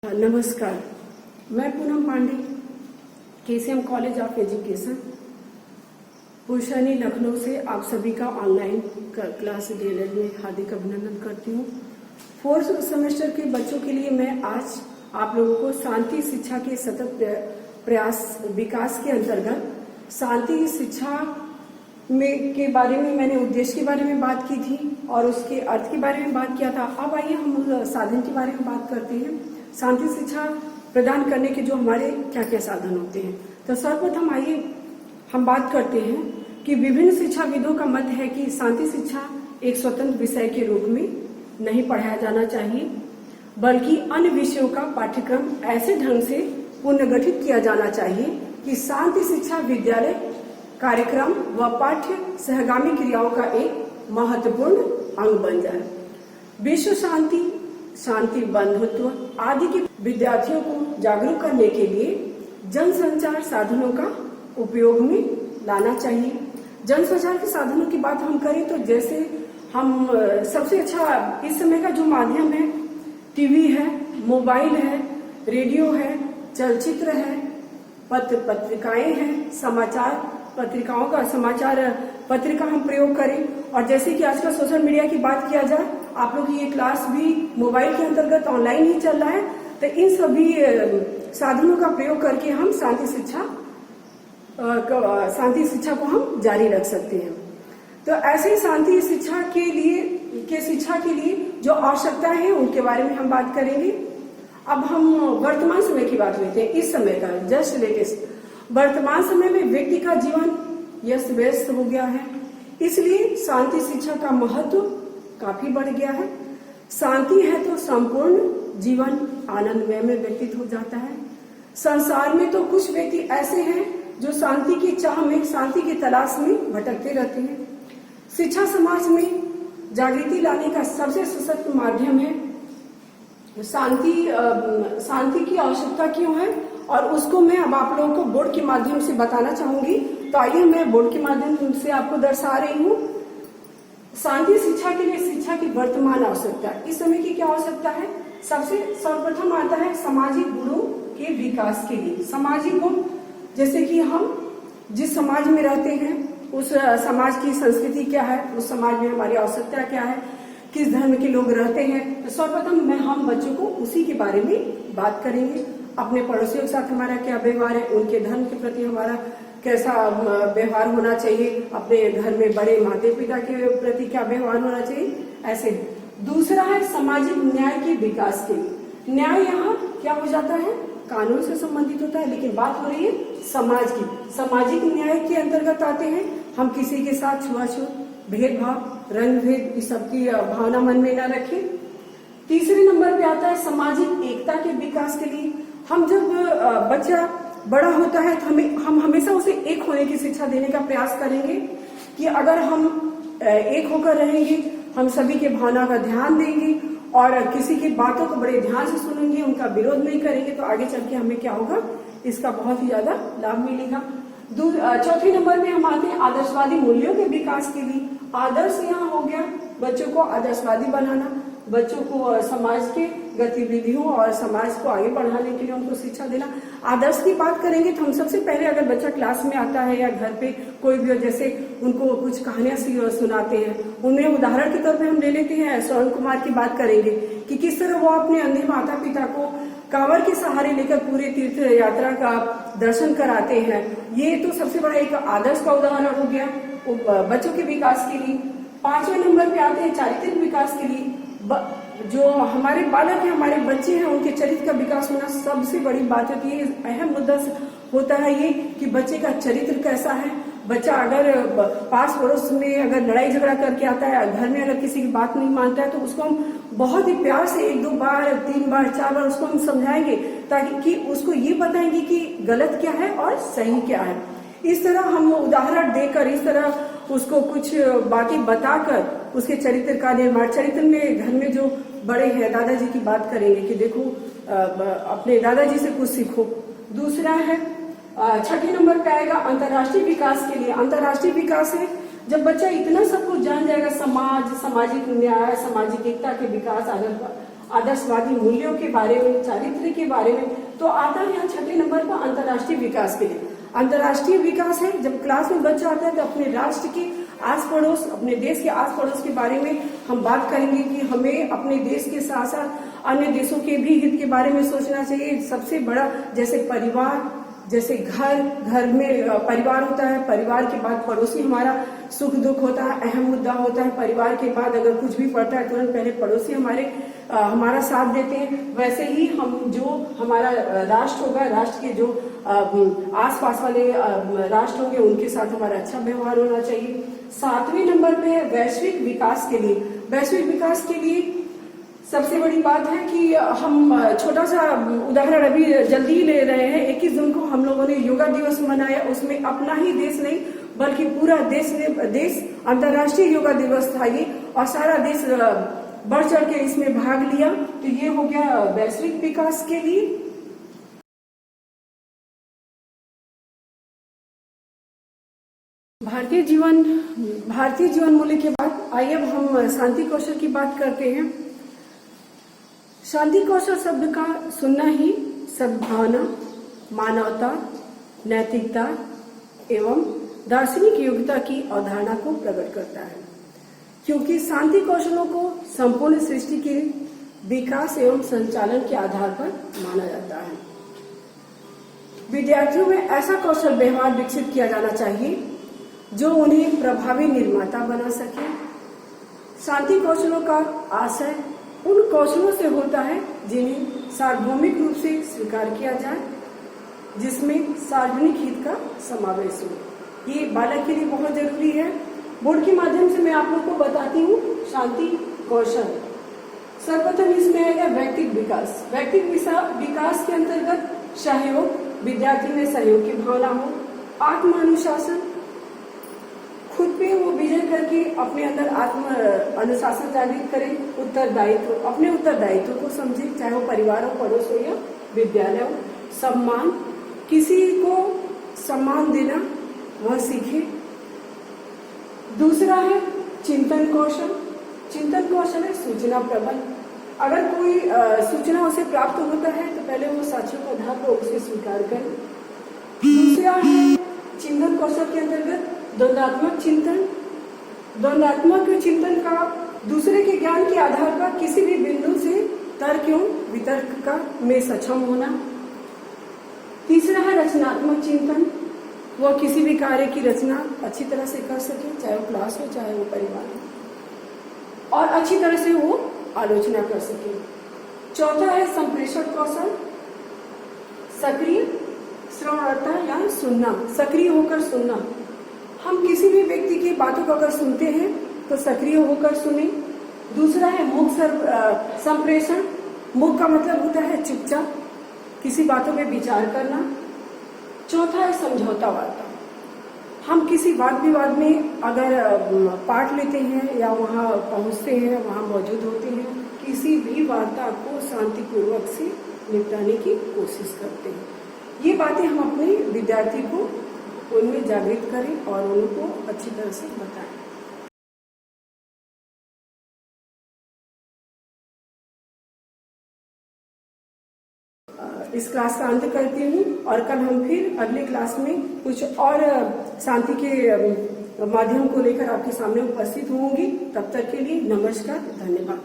नमस्कार, मैं Poonam Pandey, KCM college of education पुरुषानी लखनऊ से आप सभी का ऑनलाइन क्लास डीएलएड में हार्दिक अभिनंदन करती हूँ। फोर्थ सेमेस्टर के बच्चों के लिए मैं आज आप लोगों को शांति शिक्षा के सतत प्रयास विकास के अंतर्गत शांति शिक्षा में के बारे में मैंने उद्देश्य के बारे में बात की थी और उसके अर्थ के बारे में बात किया था। अब आइए हम साधन के बारे में बात करते हैं। शांति शिक्षा प्रदान करने के जो हमारे क्या क्या साधन होते हैं। तो सर्वप्रथम आइए हम बात करते हैं कि विभिन्न शिक्षाविदों का मत है कि शांति शिक्षा एक स्वतंत्र विषय के रूप में नहीं पढ़ाया जाना चाहिए, बल्कि अन्य विषयों का पाठ्यक्रम ऐसे ढंग से पुनर्गठित किया जाना चाहिए कि शांति शिक्षा विद्यालय कार्यक्रम व पाठ्य सहगामी क्रियाओं का एक महत्वपूर्ण अंग बन जाए। विश्व शांति, शांति बंधुत्व आदि के विद्यार्थियों को जागरूक करने के लिए जनसंचार साधनों का उपयोग में लाना चाहिए। जनसंचार के साधनों की बात हम करें तो जैसे हम सबसे अच्छा इस समय का जो माध्यम है, टीवी है, मोबाइल है, रेडियो है, चलचित्र है, पत्रिकाएं हैं, समाचार पत्रिका हम प्रयोग करें। और जैसे कि आजकल सोशल मीडिया की बात किया जाए, आप लोग ये क्लास भी मोबाइल के अंतर्गत ऑनलाइन ही चल रहा है, तो इन सभी साधनों का प्रयोग करके हम शांति शिक्षा को हम जारी रख सकते हैं। तो ऐसे ही शांति शिक्षा के लिए जो आवश्यकता है उनके बारे में हम बात करेंगे। अब हम वर्तमान समय की बात लेते हैं। इस समय का जस्ट लेटेस्ट वर्तमान समय में व्यक्ति का जीवन अस्त व्यस्त हो गया है, इसलिए शांति शिक्षा का महत्व काफी बढ़ गया है। शांति है तो संपूर्ण जीवन आनंदमय में व्यतीत हो जाता है। संसार में तो कुछ व्यक्ति ऐसे हैं जो शांति की चाह में, शांति की तलाश में भटकते रहते हैं। शिक्षा समाज में जागृति लाने का सबसे सशक्त माध्यम है। शांति की आवश्यकता क्यों है और उसको मैं अब आप लोगों को बोर्ड के माध्यम से बताना चाहूंगी। तो आइए मैं बोर्ड के माध्यम से आपको दर्शा रही हूँ। शांति शिक्षा के लिए शिक्षा की वर्तमान आवश्यकता, इस समय की क्या आवश्यकता है। सबसे सर्वप्रथम आता है सामाजिक गुणों के विकास के लिए। सामाजिक गुण जैसे कि हम जिस समाज में रहते हैं उस समाज की संस्कृति क्या है, उस समाज में हमारी आवश्यकता क्या है, किस धर्म के लोग रहते हैं। तो सर्वप्रथम हम बच्चों को उसी के बारे में बात करेंगे। अपने पड़ोसियों के साथ हमारा क्या व्यवहार है, उनके धर्म के प्रति हमारा कैसा व्यवहार होना चाहिए, अपने घर में बड़े माता पिता के प्रति क्या व्यवहार होना चाहिए, ऐसे। दूसरा है सामाजिक न्याय के विकास के लिए। न्याय यहाँ क्या हो जाता है, कानून से संबंधित होता है, लेकिन बात हो रही है समाज की। सामाजिक न्याय के अंतर्गत आते हैं हम किसी के साथ छुआछूत, भेदभाव, रंग भेद, इस सब की भावना मन में न रखें। तीसरे नंबर पे आता है सामाजिक एकता के विकास के लिए। हम जब बच्चा बड़ा होता है तो हम हमेशा उसे एक होने की शिक्षा देने का प्रयास करेंगे कि अगर हम एक होकर रहेंगे, हम सभी के भावना का ध्यान देंगे और किसी की बातों को बड़े ध्यान से सुनेंगे, उनका विरोध नहीं करेंगे, तो आगे चल के हमें क्या होगा, इसका बहुत ही ज्यादा लाभ मिलेगा। चौथे नंबर में हम आते हैं आदर्शवादी मूल्यों के विकास के लिए। आदर्श यहाँ हो गया बच्चों को आदर्शवादी बनाना, बच्चों को समाज के गतिविधियों और समाज को आगे बढ़ाने के लिए उनको शिक्षा देना। आदर्श की बात करेंगे तो हम सबसे पहले अगर बच्चा क्लास में आता है या घर पे कोई भी, जैसे उनको कुछ कहानियां सुनाते हैं, उनमें उदाहरण के तौर पे हम ले लेते हैं श्रवण कुमार की बात करेंगे कि किस तरह वो अपने अंधे माता पिता को कांवर के सहारे लेकर पूरे तीर्थ यात्रा का दर्शन कराते हैं। ये तो सबसे बड़ा एक आदर्श का उदाहरण हो गया बच्चों के विकास के लिए। पांचवें नंबर पे आते हैं चारित्रिक विकास के लिए। जो हमारे बालक हैं, हमारे बच्चे हैं, उनके चरित्र का विकास होना सबसे बड़ी बात होती है। अहम मुद्दा होता है ये कि बच्चे का चरित्र कैसा है। बच्चा अगर पास पड़ोस में अगर लड़ाई झगड़ा करके आता है, घर में अगर किसी की बात नहीं मानता है, तो उसको हम बहुत ही प्यार से 1-2 बार 3 बार 4 बार उसको हम समझाएंगे, ताकि कि उसको ये बताएंगे कि गलत क्या है और सही क्या है। इस तरह हम उदाहरण देकर, इस तरह उसको कुछ बातें बताकर उसके चरित्र का निर्माण, चरित्र में घर में जो बड़े हैं, दादाजी की बात करेंगे कि देखो अपने दादाजी से कुछ सीखो। दूसरा है छठे नंबर पे आएगा अंतर्राष्ट्रीय विकास के लिए। अंतर्राष्ट्रीय विकास है जब बच्चा इतना सब कुछ जान जाएगा, समाज, सामाजिक न्याय, सामाजिक एकता के विकास, आदर्शवादी मूल्यों के बारे में, चारित्र्य के बारे में। तो आता है यहाँ छठे नंबर पर अंतर्राष्ट्रीय विकास के लिए। अंतर्राष्ट्रीय विकास है, जब क्लास में बच्चा आता है तो अपने राष्ट्र के आस पड़ोस, अपने देश के आस पड़ोस के बारे में हम बात करेंगे कि हमें अपने देश के साथ साथ अन्य देशों के भी हित के बारे में सोचना चाहिए। सबसे बड़ा जैसे परिवार, जैसे घर में परिवार होता है, परिवार के बाद पड़ोसी हमारा सुख दुख होता है, अहम मुद्दा होता है। परिवार के बाद अगर कुछ भी पड़ता है तुरंत पहले पड़ोसी हमारा साथ देते हैं। वैसे ही हम जो हमारा राष्ट्र होगा, राष्ट्र के जो आसपास वाले राष्ट्र होंगे उनके साथ हमारा अच्छा व्यवहार होना चाहिए। 7वें नंबर पे है वैश्विक विकास के लिए। वैश्विक विकास के लिए सबसे बड़ी बात है कि हम छोटा सा उदाहरण अभी जल्दी ही ले रहे हैं। 21 जून को हम लोगों ने योगा दिवस मनाया। उसमें अपना ही देश नहीं बल्कि पूरा देश अंतर्राष्ट्रीय योगा दिवस था ये, और सारा देश बढ़ चढ़ के इसमें भाग लिया। तो ये हो गया वैश्विक विकास के लिए। भारतीय जीवन मूल्य के बाद आइए अब हम शांति कौशल की बात करते हैं। शांति कौशल शब्द का सुनना ही सद्भावना, मानवता, नैतिकता एवं दार्शनिक योग्यता की अवधारणा को प्रकट करता है, क्योंकि शांति कौशलों को संपूर्ण सृष्टि के विकास एवं संचालन के आधार पर माना जाता है। विद्यार्थियों में ऐसा कौशल व्यवहार विकसित किया जाना चाहिए जो उन्हें प्रभावी निर्माता बना सके। शांति कौशलों का आशय उन कौशलों से होता है जिन्हें सार्वभौमिक रूप से स्वीकार किया जाए, जिसमें सार्वजनिक हित का समावेश हो। ये बालक के लिए बहुत जरूरी है। बोर्ड के माध्यम से मैं आप लोग को बताती हूँ शांति कौशल। सर्वप्रथम इसमें आएगा व्यक्तिगत विकास। व्यक्तिगत विकास के अंतर्गत सहयोग, विद्यार्थी में सहयोग की भावना हो, आत्मानुशासन, खुद पे वो विजय करके अपने अंदर आत्म अनुशासन जागृत करें, उत्तरदायित्व, अपने उत्तरदायित्व को समझे, चाहे वो परिवार हो, पड़ोस हो या विद्यालय हो। सम्मान, किसी को सम्मान देना वह सीखे। दूसरा है चिंतन कौशल। चिंतन कौशल है सूचना प्रबंध। अगर कोई सूचना उसे प्राप्त होता है तो पहले वो साक्ष्यों के आधार पर उसे स्वीकार करें। दूसरा है चिंतन कौशल के अंतर्गत द्वंद्वात्मक चिंतन। द्वंद्वात्मक चिंतन का दूसरे के ज्ञान के आधार पर किसी भी बिंदु से तर्क एवं वितर्क का में सक्षम होना। तीसरा है रचनात्मक चिंतन। वह किसी भी कार्य की रचना अच्छी तरह से कर सके, चाहे वो क्लास हो चाहे वो परिवार हो, और अच्छी तरह से वो आलोचना कर सके। चौथा है संप्रेषण कौशल। सक्रिय श्रवणता या सुनना, सक्रिय होकर सुनना। हम किसी भी व्यक्ति की बातों को अगर सुनते हैं तो सक्रिय होकर सुने। दूसरा है मुख संप्रेषण। मुख का मतलब होता है चुपचाप किसी बातों पे विचार करना। चौथा है समझौता वार्ता। हम किसी वाद विवाद में अगर पार्ट लेते हैं या वहाँ पहुँचते हैं, वहाँ मौजूद होते हैं, किसी भी वार्ता को शांतिपूर्वक से निपटाने की कोशिश करते हैं। ये बातें हम अपने विद्यार्थी को उनमें जागृत करें और उनको अच्छी तरह से बताएं। इस क्लास का अंत करती हूँ और कल हम फिर अगले क्लास में कुछ और शांति के माध्यम को लेकर आपके सामने उपस्थित होंगी। तब तक के लिए नमस्कार, धन्यवाद।